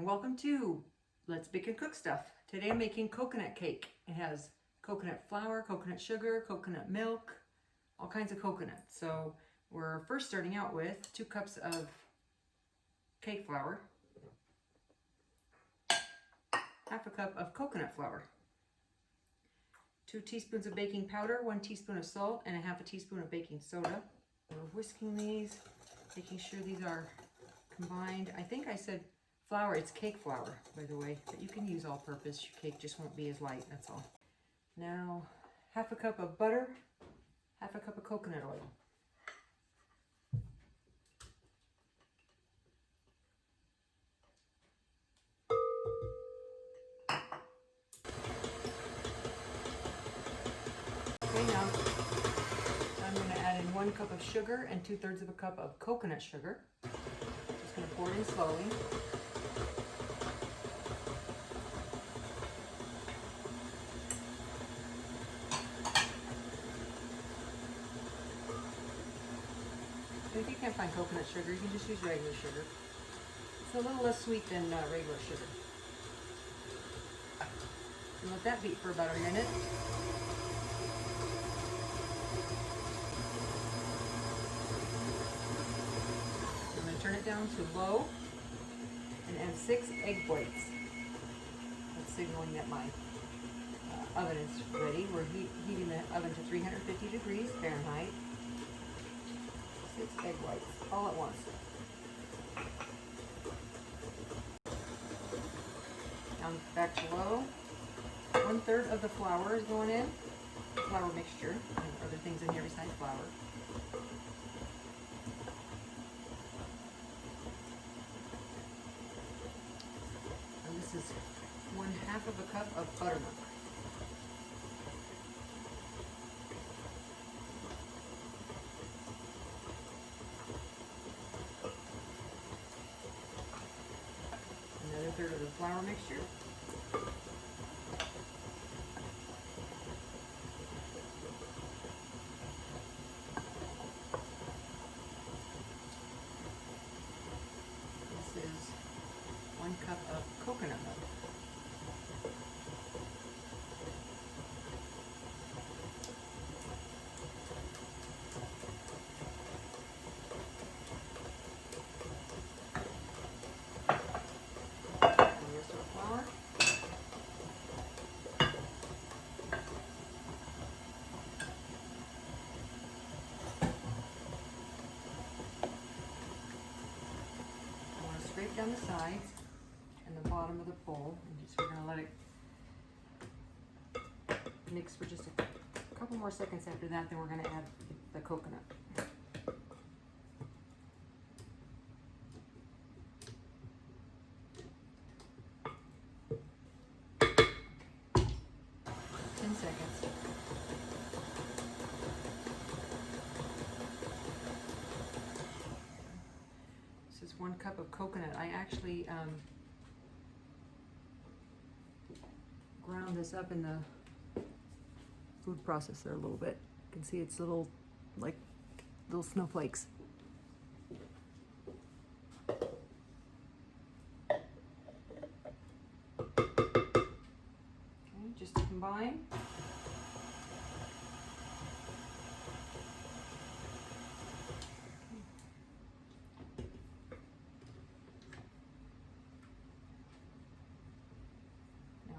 welcome to Let's Bake and Cook Stuff. Today I'm making coconut cake. It has coconut flour, coconut sugar, coconut milk, all kinds of coconut. So we're first starting out with 2 cups of cake flour, half a cup of coconut flour, 2 teaspoons of baking powder, 1 teaspoon of salt, and a half a teaspoon of baking soda. We're whisking these, making sure these are combined. I think I said flour, it's cake flour, by the way, but you can use all-purpose. Your cake just won't be as light, that's all. Now, half a cup of butter, half a cup of coconut oil. Okay, now I'm going to add in 1 cup of sugar and 2/3 of a cup of coconut sugar. Just going to pour it in slowly. If you can't find coconut sugar, you can just use regular sugar. It's a little less sweet than regular sugar. And let that beat for about a minute. I'm going to turn it down to low and add 6 egg whites. That's signaling that my oven is ready. We're heating the oven to 350 degrees Fahrenheit. 6 egg whites, all at once. Now back to low. 1/3 of the flour is going in. Flour mixture. And other things in here besides flour. And this is 1/2 of a cup of buttermilk. Another 1/3 of the flour mixture. This is 1 cup of coconut milk. Scrape down the sides and the bottom of the bowl, and we're going to let it mix for just a couple more seconds. After that, then we're going to add the coconut. This is 1 cup of coconut. I actually ground this up in the food processor a little bit. You can see it's little snowflakes. Okay, just to combine.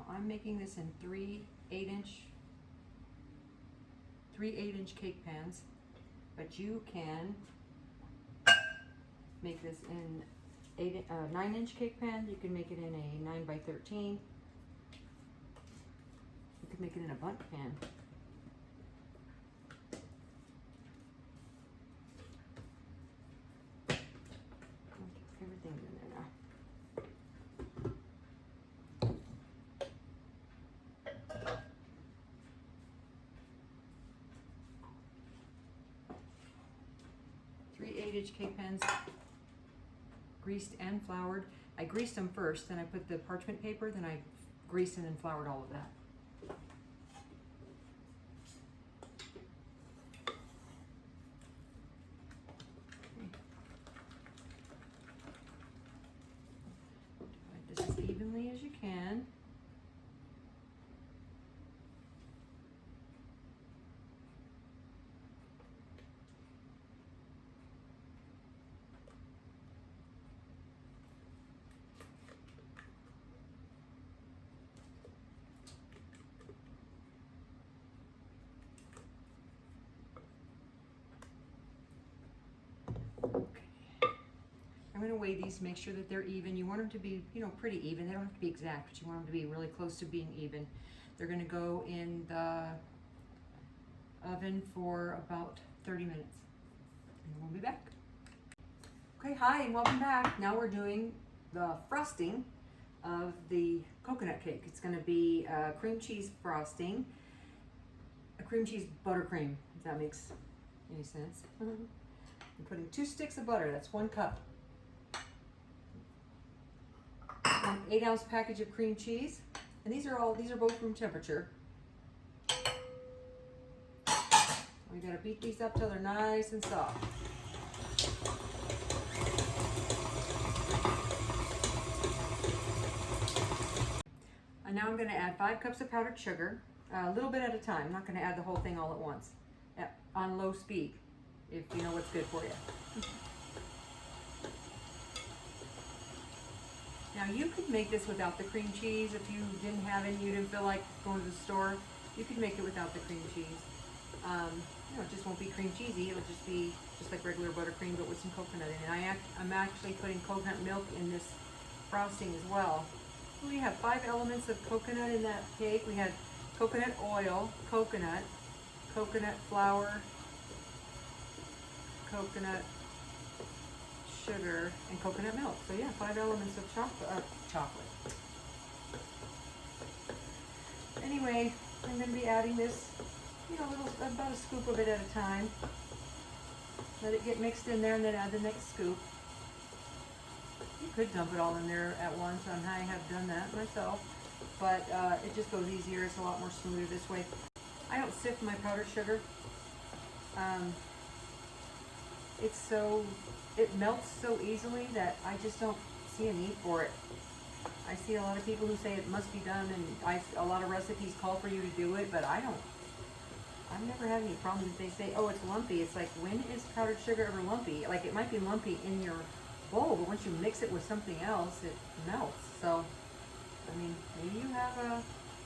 I'm making this in 3 8-inch cake pans, but you can make this in 9-inch cake pan. You can make it in a 9x13. You could make it in a bundt pan. Everything's in there now. Three 8-inch cake pans, greased and floured. I greased them first, then I put the parchment paper, then I greased and then floured all of that. Divide this as you can. I'm going to weigh these to make sure that they're even. You want them to be, you know, pretty even. They don't have to be exact, but you want them to be really close to being even. They're going to go in the oven for about 30 minutes. And we'll be back. Okay, hi and welcome back. Now we're doing the frosting of the coconut cake. It's going to be a cream cheese frosting, a cream cheese buttercream, if that makes any sense. I'm putting 2 sticks of butter, that's 1 cup. An 8-ounce package of cream cheese, and these are both room temperature. We gotta beat these up till they're nice and soft. And now I'm gonna add 5 cups of powdered sugar, a little bit at a time. I'm not gonna add the whole thing all at once. On low speed, if you know what's good for you. Now you could make this without the cream cheese. If you didn't have any, you didn't feel like going to the store, you could make it without the cream cheese. You know, it just won't be cream cheesy. It'll just be just like regular buttercream, but with some coconut in it. I'm actually putting coconut milk in this frosting as well. We have 5 elements of coconut in that cake. We had coconut oil, coconut flour, coconut sugar, and coconut milk. So yeah, 5 elements of chocolate. Anyway, I'm going to be adding this, you know, about a scoop of it at a time. Let it get mixed in there and then add the next scoop. You could dump it all in there at once, and I have done that myself, but it just goes easier. It's a lot more smoother this way. I don't sift my powdered sugar. It melts so easily that I just don't see a need for it. I see a lot of people who say it must be done, and a lot of recipes call for you to do it, but I don't. I've never had any problems if they say, oh, it's lumpy. It's like, when is powdered sugar ever lumpy? Like, it might be lumpy in your bowl, but once you mix it with something else, it melts. So, I mean, maybe you have a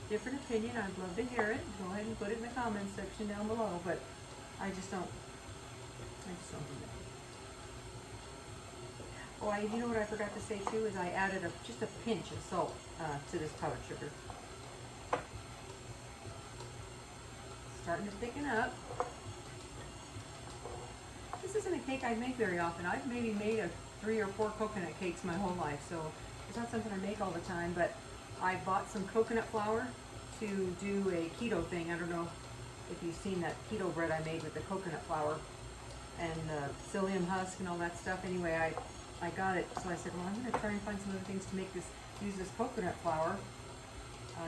different opinion. I'd love to hear it. Go ahead and put it in the comments section down below, but I just don't do that. Oh, you know what I forgot to say too is I added just a pinch of salt to this powdered sugar. Starting to thicken up. This isn't a cake I make very often. I've maybe made 3 or 4 coconut cakes my whole life, so it's not something I make all the time, but I bought some coconut flour to do a keto thing. I don't know if you've seen that keto bread I made with the coconut flour and the psyllium husk and all that stuff. Anyway, I got it, so I said, well, I'm going to try and find some other things to make this, use this coconut flour.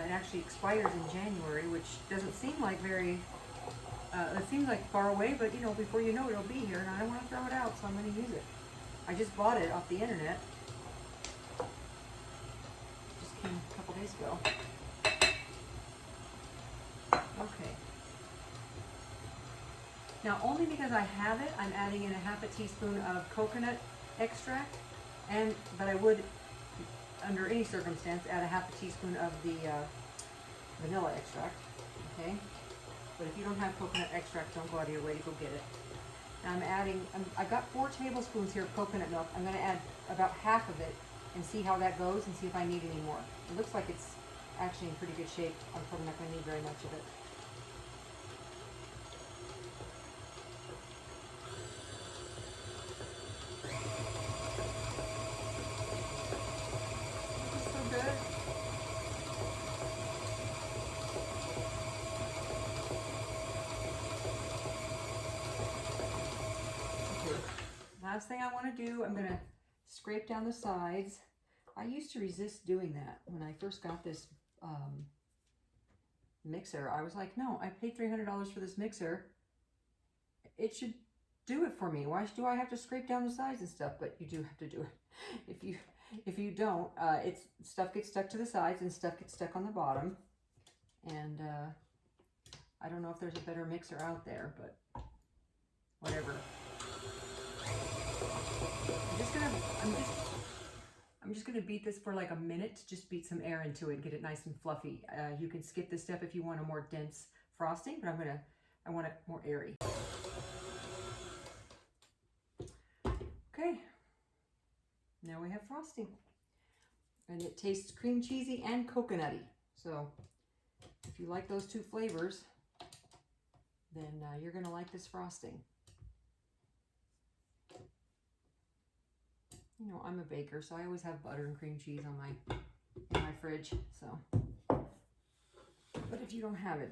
It actually expires in January, which doesn't seem like it seems like far away, but you know, before you know it, it'll be here, and I don't want to throw it out, so I'm going to use it. I just bought it off the internet. Just came a couple days ago. Okay. Now, only because I have it, I'm adding in a 1/2 teaspoon of coconut extract, but I would, under any circumstance, add a 1/2 teaspoon of the vanilla extract. Okay. But if you don't have coconut extract, don't go out of your way to go get it. Now I've got 4 tablespoons here of coconut milk. I'm going to add about half of it and see how that goes and see if I need any more. It looks like it's actually in pretty good shape. I'm probably not going to need very much of it. This is so good. Last thing I want to do, I'm going to scrape down the sides. I used to resist doing that when I first got this mixer. I was like, no, I paid $300 for this mixer. It should do it for me. Why do I have to scrape down the sides and stuff? But you do have to do it. If you don't, stuff gets stuck to the sides and stuff gets stuck on the bottom. And I don't know if there's a better mixer out there, but whatever. I'm just gonna beat this for like a minute to just beat some air into it and get it nice and fluffy. You can skip this step if you want a more dense frosting, but I want it more airy. Okay, now we have frosting. And it tastes cream cheesy and coconutty. So if you like those two flavors, then you're gonna like this frosting. You know, I'm a baker, so I always have butter and cream cheese on in my fridge. So, but if you don't have it,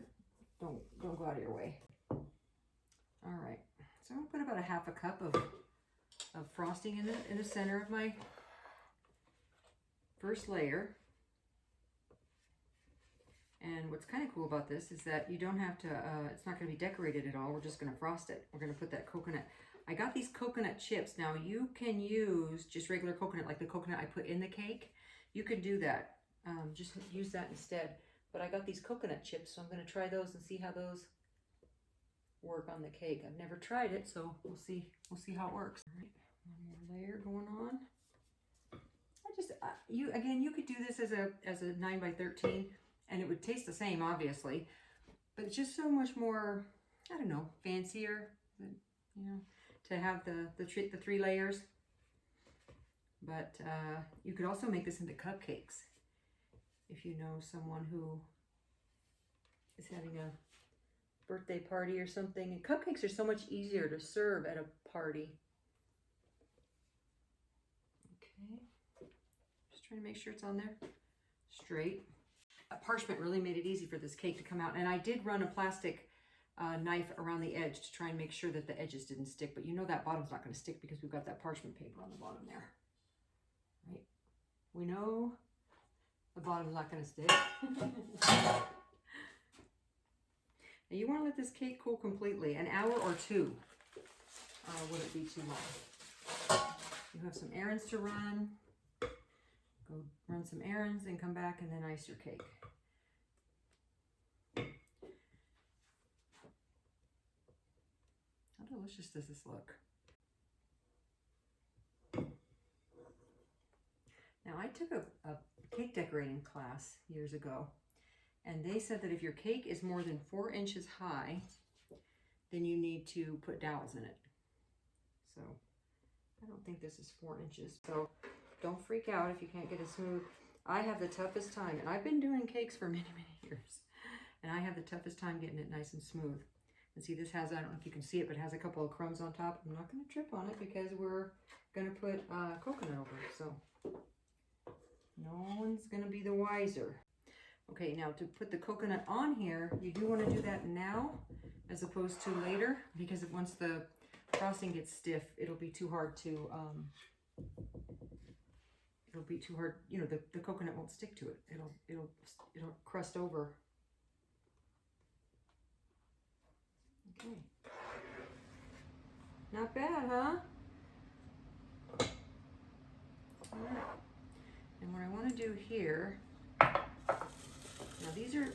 don't go out of your way. All right, so I'm gonna put about a half a cup of frosting in the center of my first layer. And what's kind of cool about this is that you don't have to, it's not going to be decorated at all. We're just going to frost it. We're going to put that coconut. I got these coconut chips. Now you can use just regular coconut, like the coconut I put in the cake. You can do that. Just use that instead. But I got these coconut chips, so I'm going to try those and see how those work on the cake. I've never tried it, so we'll see how it works. All right, one more layer going on. You could do this as a 9 by 13, and it would taste the same, obviously, but it's just so much more, I don't know, fancier, you know, to have the 3 layers. But you could also make this into cupcakes if you know someone who is having a birthday party or something. And cupcakes are so much easier to serve at a party. Okay, just trying to make sure it's on there straight. Parchment really made it easy for this cake to come out, and I did run a plastic knife around the edge to try and make sure that the edges didn't stick, but you know that bottom's not going to stick because we've got that parchment paper on the bottom there. Right? We know the bottom's not going to stick. Now you want to let this cake cool completely, an hour or 2 wouldn't be too long. You have some errands to run. Go run some errands and come back and then ice your cake. How delicious does this look? Now I took a cake decorating class years ago, and they said that if your cake is more than 4 inches high, then you need to put dowels in it. So I don't think this is 4 inches. So don't freak out if you can't get it smooth. I have the toughest time, and I've been doing cakes for many, many years, and I have the toughest time getting it nice and smooth. And see, this has, I don't know if you can see it, but it has a couple of crumbs on top. I'm not going to trip on it because we're going to put coconut over it, so no one's going to be the wiser. Okay, now to put the coconut on here, you do want to do that now as opposed to later, because once the frosting gets stiff, it'll be too hard to, you know, the coconut won't stick to it. It'll crust over. Okay. Not bad, huh? All right. And what I want to do here, now these are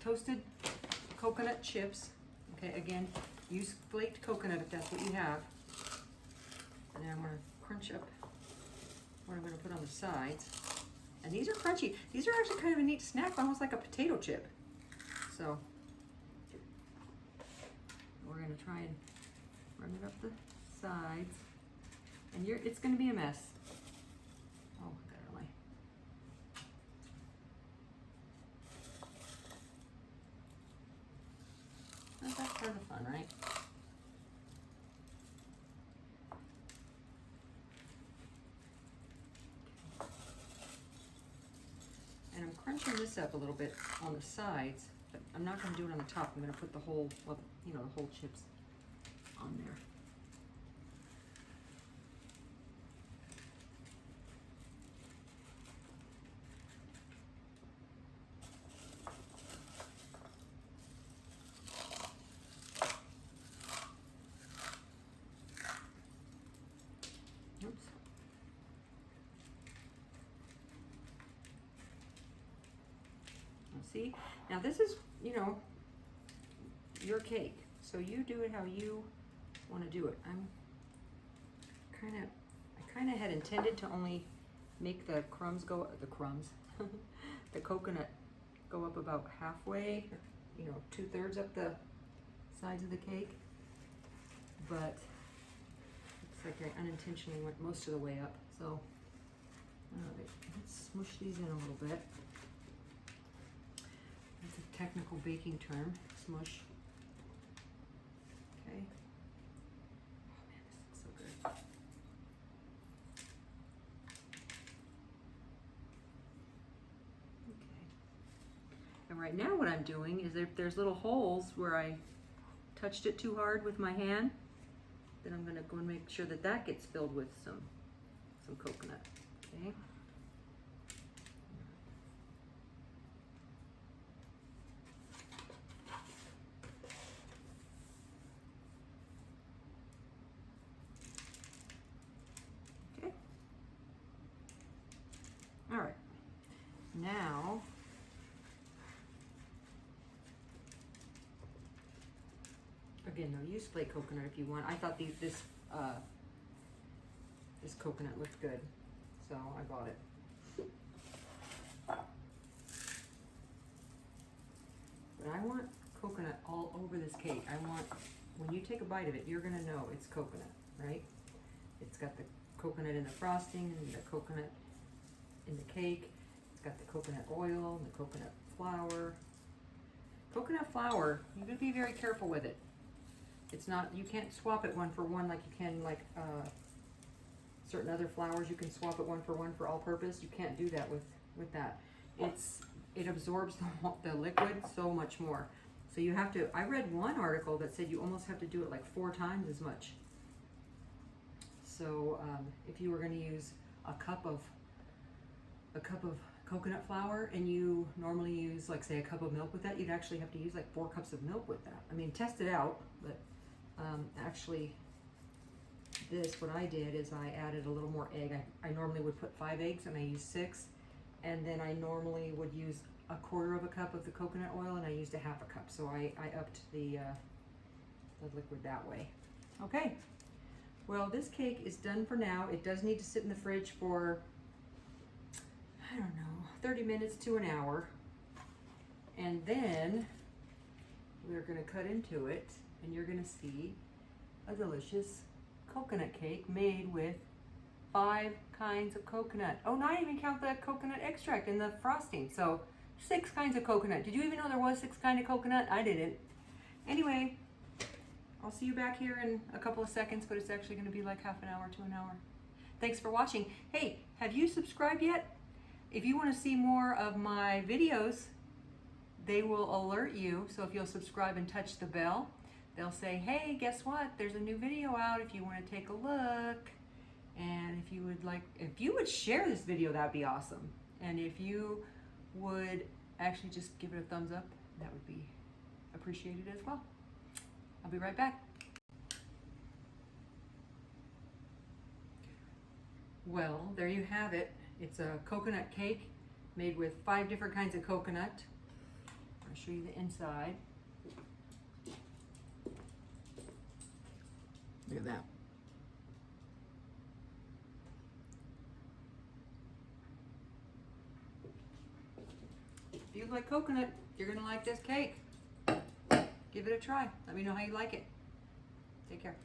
toasted coconut chips. Okay, again, use flaked coconut if that's what you have. And then I'm going to crunch up what I'm going to put on the sides. And these are crunchy. These are actually kind of a neat snack, almost like a potato chip. So we're going to try and run it up the sides. And it's going to be a mess. Oh, I got it away. That's part of the fun, right? And I'm crunching this up a little bit on the sides, but I'm not going to do it on the top. I'm going to put the whole, well, you know, the whole chips on there. Oops. see? Now this is, you know, your cake. So you do it how you want to do it. I kind of had intended to only make the crumbs go, the coconut go up about halfway, you know, 2/3 up the sides of the cake. But looks like I unintentionally went most of the way up. So, all right, let's smush these in a little bit. That's a technical baking term, smush. Okay. Oh man, this looks so good. Okay. And right now what I'm doing is if there's little holes where I touched it too hard with my hand, then I'm gonna go and make sure that that gets filled with some coconut, okay? Okay. All right, now, again, no, use flake coconut if you want. I thought this coconut looked good, so I bought it. But I want coconut all over this cake. I want, when you take a bite of it, you're gonna know it's coconut, right? It's got the coconut in the frosting and the coconut in the cake. It's got the coconut oil and the coconut flour. Coconut flour, you gotta be very careful with it. It's not, you can't swap it one for one like you can like certain other flours. You can swap it one for all purpose. You can't do that with that. It absorbs the liquid so much more. So you have to, I read one article that said you almost have to do it like 4 times as much. So if you were going to use a cup of coconut flour and you normally use like say a cup of milk with that, you'd actually have to use like 4 cups of milk with that. I mean, test it out, but actually what I did is I added a little more egg. I normally would put 5 eggs and I used 6, and then I normally would use 1/4 cup of the coconut oil and I used 1/2 cup. So I upped the liquid that way. Okay, well this cake is done for now. It does need to sit in the fridge for, I don't know, 30 minutes to an hour. And then we're gonna cut into it and you're gonna see a delicious coconut cake made with 5 kinds of coconut. Oh, not even count the coconut extract in the frosting. So 6 kinds of coconut. Did you even know there was 6 kinds of coconut? I didn't. Anyway, I'll see you back here in a couple of seconds, but it's actually gonna be like half an hour to an hour. Thanks for watching. Hey, have you subscribed yet? If you wanna see more of my videos, they will alert you. So if you'll subscribe and touch the bell, they'll say, hey, guess what? There's a new video out if you want to take a look. And if you would share this video, that'd be awesome. And if you would actually just give it a thumbs up, that would be appreciated as well. I'll be right back. Well, there you have it. It's a coconut cake made with 5 different kinds of coconut. I'll show you the inside. Look at that. If you like coconut, you're gonna like this cake. Give it a try. Let me know how you like it. Take care.